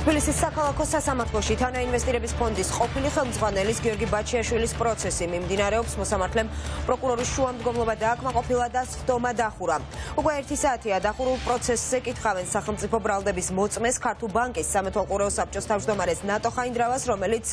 თბილისის საქალაქო სასამართლოში თანაინვესტირების ფონდის ყოფილი ხელმძღვანელის გიორგი ბაჩიაშვილის პროცესი მიმდინარეობს. მოსამართლემ პროკურორის შუამდგომლობა დააკმაყოფილა და სხდომა დახურა. უკვე 1 საათია დახურულ პროცესზე კითხავენ სახელმწიფო ბრალდების მოწმეს ქართულ ბანკის სამეთვალყურეო საბჭოს თავმჯდომარეს ნატო ხაინდრავას, რომელიც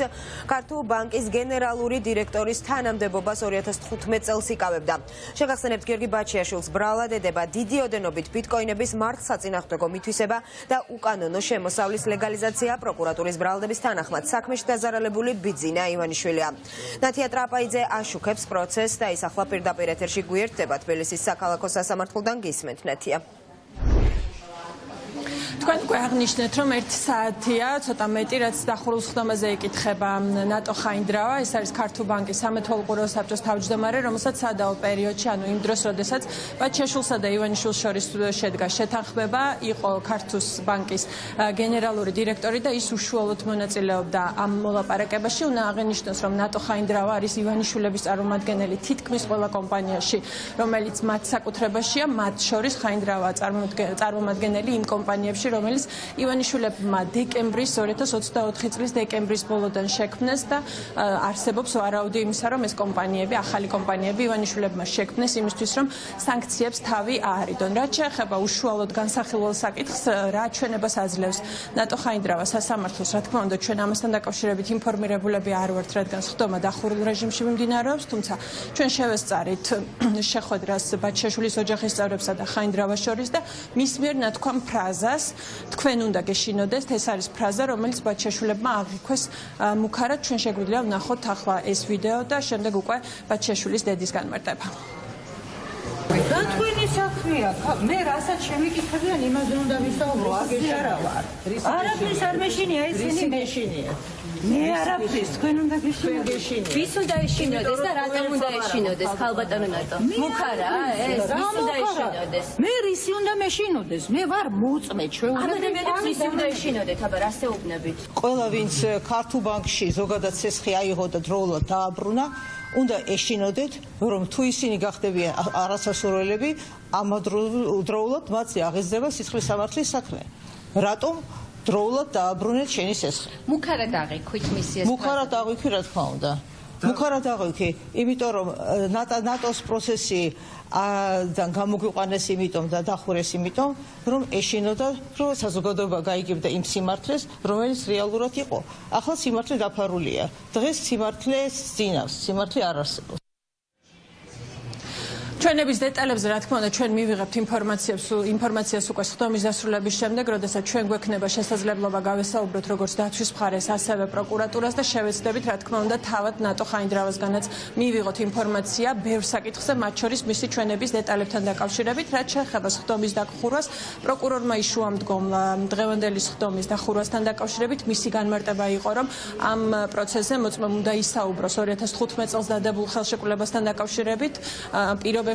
ქართულ ბანკის გენერალური დირექტორის თანამდებობას 2015 წელს იკავებდა. შეგახსენებთ, გიორგი ბაჩიაშვილს ბრალად ედება დიდი ოდენობით ბიტკოინების მართლსაწინააღმდეგო მითვისება და უკანონო შემოსავლის ლეგალიზაცია. პროკურატურის ბრალდების თანახმად საქმეში დაზარალებული ბიძინა ივანიშვილია. ნათია ტრაპაიძე აშუქებს პროცესს და ის ახლა პირდაპირ ეთერში გვერდება თბილისის საქალაქო სასამართლოდან. გისმენთ, ნათია. თქვენ უკვე აღნიშნეთ, რომ 1 საათია, ცოტა მეტი, რაც დახურულ სხდომაზე იკითხება ნატო ხაინდრავა. ეს არის ქართულ ბანკის სამეთვალყურეო საბჭოს თავმჯდომარე, რომელსაც სადაო პერიოდში, ანუ იმ დროს, როდესაც ბაჩიაშვილსა და ივანიშვილს შორის შედგა შეთანხმება, იყო ქართულ ბანკის გენერალური დირექტორი და ის უშუალოდ მონაწილეობდა ამ მოლაპარაკებაში. უნდა აღინიშნოს, რომ ნატო ხაინდრავა არის ივანიშვილების წარმომადგენელი თითქმის ყველა კომპანიაში, რომელიც მათ საკუთრებაშია, მათ შორის ხაინდრავა წარმომადგენელი იმ კომპანიებში, რომელიც ივანიშვილებმა დეკემბრის 2024 წლის დეკემბრის ბოლოდან შექმნეს და არსებობს ვარაუდი იმისა, რომ ეს კომპანიები, ახალი კომპანიები ივანიშვილებმა შექმნეს იმისთვის, რომ სანქციებს თავი აარიდონ. რაც შეეხება უშუალოდ განსახილველ საკითხს, რა ჩვენებას აძლევს ნატო ხაინდრავა სასამართლოს, რა თქმა უნდა, ჩვენ ამასთან დაკავშირებით ინფორმირებულები არ ვართ, რადგან სხდომა დახურულ რეჟიმში მიმდინარეობს, თუმცა ჩვენ შევესწარით შეხვედრას ბაჩიაშვილის ოჯახის წევრებსა და ხაინდრავას შორის და მის მიერ ნათქვამ ფრაზას თქვენ უნდა გეშინოდეს, ეს არის ფრაზა, რომელიც ბაჩიაშვილებმა აღიქვეს მუქარად. ჩვენ შეგვიძლია ვნახოთ ახლა ეს ვიდეო და შემდეგ უკვე ბაჩიაშვილის დედის განმარტება. და თქვენი საქმეა, მე რასაც შემიკითხებიან, იმაზე უნდა ვისაუბრო, ასე არა ვარ. არაფრის არ მეშინია, ისინი მეშინია. მე არაფრის, თქვენ უნდა გეშინოდეს. ვის უნდა ეშინოდეს და რატომ უნდა ეშინოდეს, ხალბატონო ნატო? მუქარა ეს, ვის უნდა ეშინოდეს? მე რისი უნდა მეშინოდეს? მე ვარ მოწმე, ადამიანებს ვის უნდა ეშინოდეთ, აბა რა შეუბნებით? ყველა ვინც ქართულ ბანკში ზოგადად ცეცხლი აიღო და დროულად დააბრუნა, უნდა ეშინოდეთ, რომ თუ ისინი გახდებიან არასასურველები, ამავდროულად მათზე აღიზრდება სისხლის სამართლის საქმე. რატომ დროულად დააბრუნეთ შენი სესხლი? მუქარად აღიქვით მისი ეს. მუქარად აღიქვი, რა თქმა უნდა. მუქარად აღიქვი, იმიტომ რომ ნატოს პროცესი გამოგვიყვანეს იმიტომ და დახურეს იმიტომ, რომ ეშინოდა, რომ საზოგადოება გაიგებდა იმ სიმართლეს, რომელიც რეალურად იყო. ახლა სიმართლე დაფარულია. დღეს სიმართლე ძინავს, სიმართლე არ არსებობს. ჩვენების დეტალებზე, რა თქმა უნდა, ჩვენ მივიღებთ ინფორმაციას უკვე სხდომის დასრულების შემდეგ, როდესაც ჩვენ გვექნება შესაძლებლობა გავესაუბროთ როგორც დაცვის მხარეს, ასევე პროკურატურას და შევეცდებით, რა თქმა უნდა, თავად ნატო ხაინდრავასგანაც მივიღოთ ინფორმაცია ბევრ საკითხზე, მათ შორის მისი ჩვენების დეტალებთან დაკავშირებით, რაც შეეხება სხდომის დახურვას. პროკურორმა იშუამდგომლა დღევანდელი სხდომის დახურვასთან დაკავშირებით, მისი განმარტება იყო, რომ ამ პროცესზე მოწმემ უნდა ისაუბროს 2015 წელს დადებულ ხელშეკრულებასთან დაკავშირებით,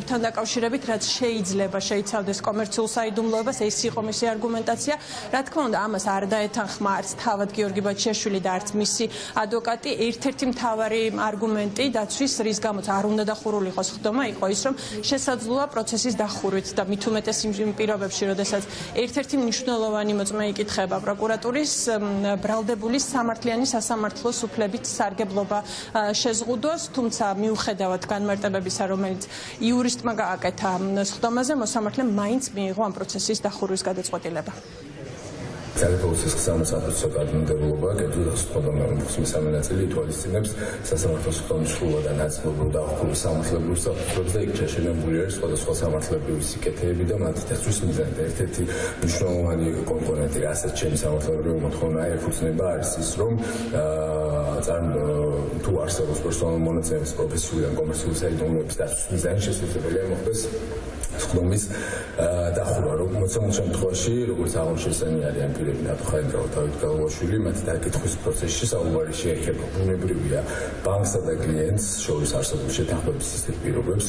თან დაკავშირებით, რაც შეიძლება შეიცავდეს კომერციულ საიდუმლოებას, ეს იყო მისი არგუმენტაცია. რა თქმა უნდა, ამას არ დაეთანხმა არც თავად გიორგი ბაჩიაშვილი და არც მისი ადვოკატი. ერთ-ერთი მთავარი არგუმენტი დაცვის, რის გამოც არ უნდა დახურულიყოს სხდომა, იყო ის, რომ შესაძლოა პროცესის დახურვით და მით უმეტეს იმ პირობებში, როდესაც ერთ-ერთი მნიშვნელოვანი მოწმე იკითხება პროკურატურის ბრალდებული სამართლიანი სასამართლოს უფლებით სარგებლობა შეზღუდოს, თუმცა მიუხედავად განმარტებებისა, რომელიც იურისტმა გააკეთა სხდომაზე, მოსამართლემ მაინც მიიღო ამ პროცესის დახურვის გადაწყვეტილება. Ძალებოუსის სამსახურის საკანონმდებლობა კეთილ სხდომის მესამე ნაწილი ითვალისწინებს სასამართლოს სხდომის სრულად და ნაწილობრივ დახურვის სამართლებრივ საფუძვლებს და იქ შეშენებული არის სხვადასხვა სამართლებრივი სიკეთეები და მათი დაცვის მიზანი. ერთ-ერთი მნიშვნელოვანი კომპონენტი, რასაც ჩემი სამართლებრივი მოთხოვნა ეფუძნება, არის ის, რომ თუ არსებობს პერსონალურ მონაცემების პროფესიული ან კომერციული საიდუმლოების დაცვის მიზანი, შესაძლებელია მოხდეს სხდომის დახურვა. მოცემულ შემთხვევაში, როგორც აღმოჩენილი არიან პირები ნატო ხაინდრავა, დავით გალუაშვილი, მათი დაკითხვის პროცესში საუბარი შეეხება ბუნებრივია ბანკსა და კლიენტს შორის არსებულ შეთანხმების ისეთ პირობებს,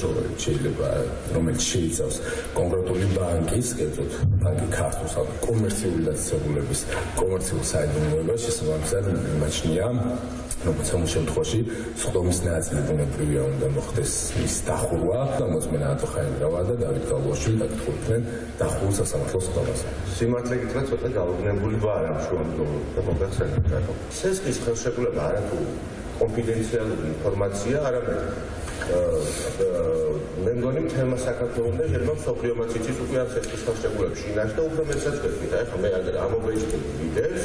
რომელიც შეიცავს კონკრეტული ბანკის, კერძოდ ბანკი ქართულს, კომერციული დაწესებულების კომერციულ საიდუმლოებას შესაბამისად მიმაჩნია მოცემულ შემთხვევაში სხდომის ნაწილი ბუნებრივია უნდა მოხდეს მის დახურვა და მოწმენა ათო ხაინდრავა და დავით გალუაშვილი დაკითხულობდნენ დახურულ სასამართლო სხდომაზე. სიმართლე გითხრათ, ცოტა გაუგნებული ვარ ამ შუამდგომლობ და მოგახსენებთ რატომ. სესყის ხელშეკრულება არათუ კონფიდენციალური ინფორმაცია, არამედ მე მგონი მთელმა საქართველოს და შეიძლება მსოფლიომაც იცის უკვე ამ სესყის ხელშეკრულებაში ინახს და უფრო მეცაც გეტყვით, ახლა მე ამობეჭდები ვიდებს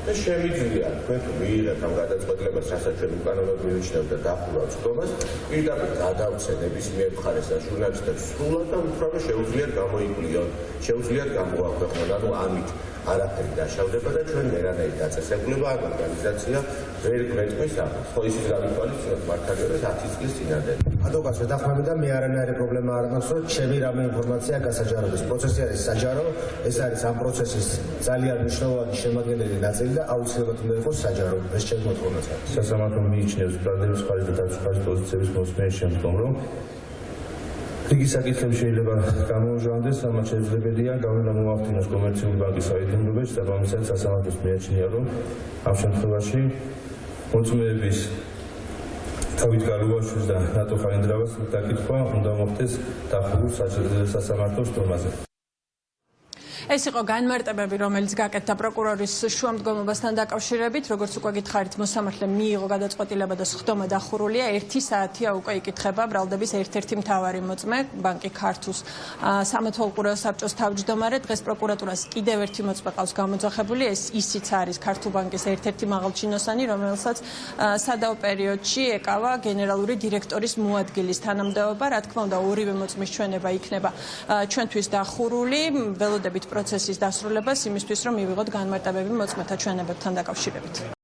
და შემიძლია თქვენ თუ მიიღებთ ამ გადაწყვეტილებას, რასაც ჩვენ უკანონოდ მივიჩნევთ და დახურავს სხდომას, პირდაპირ გადავცე ნებისმიერ მხარეს და ჟურნალისტებს სრულად და უბრალოდ შეუძლიათ გამოიკვლიონ, შეუძლიათ გამოაქვეყნონ, ანუ ამით არაფერი დაშავდება და ჩვენ ვერანაირ დაწესებულება ან ორგანიზაცია ვერ გვეტყვის ამას. ხო ისიც გავითვალისწინოთ მართალია და 10 წლის წინადად. ადვოკატს ვეთანხმები და მე არანაირი პრობლემა არ მაქვს, რომ ჩემი რამე ინფორმაცია გასაჯაროდეს. პროცესი არის საჯარო, ეს არის ამ პროცესის ძალიან მნიშვნელოვანი შემადგენელი ნაწილი და აუცილებლად უნდა იყოს საჯარო. ეს ჩემი მოთხოვნაც არის. სასამართლო მიიჩნევს ბრალდების მხარის და დაცვის პოზიციების მოსმენის შემდგომ, რომ რიგი საკითხები შეიძლება გამოუჟღანდეს, ამას შეძლებელია გავლენა მოახდინოს კომერციული ბანკის საიდუმლოებაში, საბამისად სასამართლოს მიაჩნია, რომ ამ შემთხვევაში მოწმეების დავით გალუაშვილის და ათო ხაინდრავას დაკითხვა უნდა მოხდეს დახურულ სასამართლო სხდომაზე. ეს იყო განმარტებები, რომელიც გაკეთდა პროკურორის შუამდგომლობასთან დაკავშირებით, როგორც უკვე გითხარით, მოსამართლემ მიიღო გადაწყვეტილება და სხდომა დახურულია. 1 საათია უკვე იკითხება ბრალდების ერთ-ერთი მთავარი მოწმე, ბანკი ქართულს სამეთვალყურეო საბჭოს თავმჯდომარე. დღეს პროკურატურას კიდევ ერთი მოწმე ყავს გამოძახებული, ეს ისიც არის ქართულ ბანკის ერთ-ერთი მაღალჩინოსანი, რომელსაც სადაო პერიოდში ეკავა გენერალური დირექტორის მოადგილის თანამდებობა. რა თქმა უნდა, ორივე მოწმის ჩვენება იქნება ჩვენთვის დახურული. ველოდებით პროცესის დასრულებას იმისთვის, რომ მივიღოთ განმარტებები მოწმეთა ჩვენებებთან დაკავშირებით.